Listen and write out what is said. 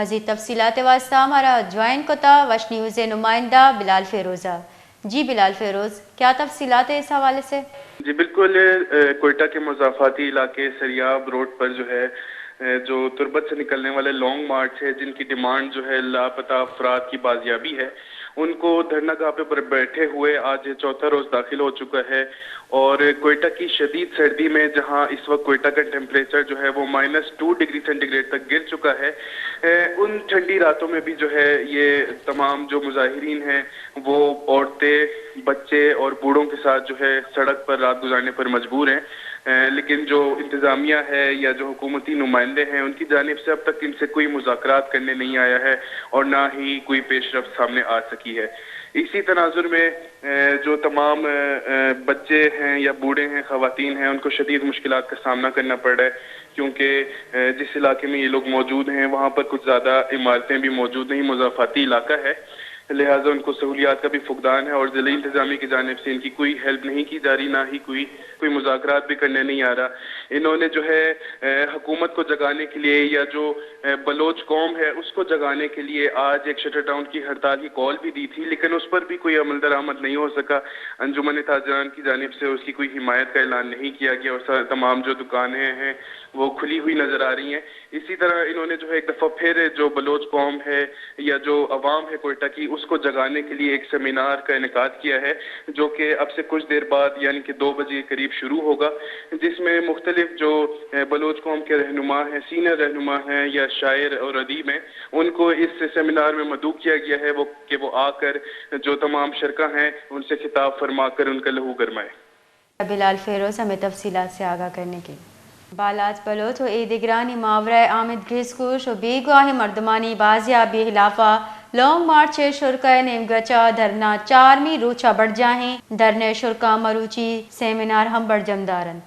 مزید تفصیلات واسطہ ہمارا جوائن کوتا وش نیوز نمائندہ بلال فیروزہ۔ جی بلال فیروز، کیا تفصیلات ہیں اس حوالے سے؟ جی بالکل، کوئٹہ کے مضافاتی علاقے سریاب روڈ پر جو ہے جو تربت سے نکلنے والے لانگ مارچ ہے، جن کی ڈیمانڈ جو ہے لاپتہ افراد کی بازیابی ہے، ان کو دھرنا گاہ پر بیٹھے ہوئے آج چوتھا روز داخل ہو چکا ہے۔ اور کوئٹہ کی شدید سردی میں جہاں اس وقت کوئٹہ کا ٹیمپریچر جو ہے وہ -2 ڈگری سینٹی گریڈ تک گر چکا ہے، ان ٹھنڈی راتوں میں بھی جو ہے یہ تمام جو مظاہرین ہیں وہ عورتیں، بچے اور بوڑھوں کے ساتھ جو ہے سڑک پر رات گزارنے پر مجبور ہیں۔ لیکن جو انتظامیہ ہے یا جو حکومتی نمائندے ہیں، ان کی جانب سے اب تک ان سے کوئی مذاکرات کرنے نہیں آیا ہے اور نہ ہی کوئی پیش رفت سامنے آ سکی ہے۔ اسی تناظر میں جو تمام بچے ہیں یا بوڑھے ہیں، خواتین ہیں، ان کو شدید مشکلات کا سامنا کرنا پڑ رہا ہے، کیونکہ جس علاقے میں یہ لوگ موجود ہیں وہاں پر کچھ زیادہ عمارتیں بھی موجود نہیں، مضافاتی علاقہ ہے، لہٰذا ان کو سہولیات کا بھی فقدان ہے اور ضلعی انتظامیہ کی جانب سے ان کی کوئی ہیلپ نہیں کی جا رہی، نہ ہی کوئی مذاکرات بھی کرنے نہیں آ رہا۔ انہوں نے جو ہے حکومت کو جگانے کے لیے یا جو بلوچ قوم ہے اس کو جگانے کے لیے آج ایک شٹر ڈاؤن کی ہڑتال کی کال بھی دی تھی، لیکن اس پر بھی کوئی عمل درآمد نہیں ہو سکا۔ انجمن تاجران کی جانب سے اس کی کوئی حمایت کا اعلان نہیں کیا گیا اور تمام جو دکانیں ہیں وہ کھلی ہوئی نظر آ رہی ہیں۔ اسی طرح انہوں نے جو ہے ایک دفعہ پھر جو بلوچ قوم ہے یا جو عوام ہے کوئٹہ کی، اس کو جگانے کے لیے ایک سیمینار کا انعقاد کیا ہے، جو کہ اب سے کچھ دیر بعد یعنی کہ 2 بجے قریب شروع ہوگا، جس میں مختلف جو بلوچ قوم کے رہنما ہیں، سینئر رہنما ہیں یا شاعر اور ادیب ہیں، ان کو اس سیمینار میں مدعو کیا گیا ہے کہ وہ آ کر جو تمام شرکاء ہیں ان سے خطاب فرما کر ان کا لہو گرمائے۔ بلال فیروز ہمیں تفصیلات سے آگاہ کرنے کی بالاج بلوت و ایدگرانی ماورہ آمد گھسکوش و بی گواہ مردمانی بازیابی خلافہ لانگ مارچ شرکا نیم گچا دھرنا 4ویں روچہ بڑھ جاہیں۔ دھرنے شرکا مروچی سیمینار ہم بڑھ جمدارن۔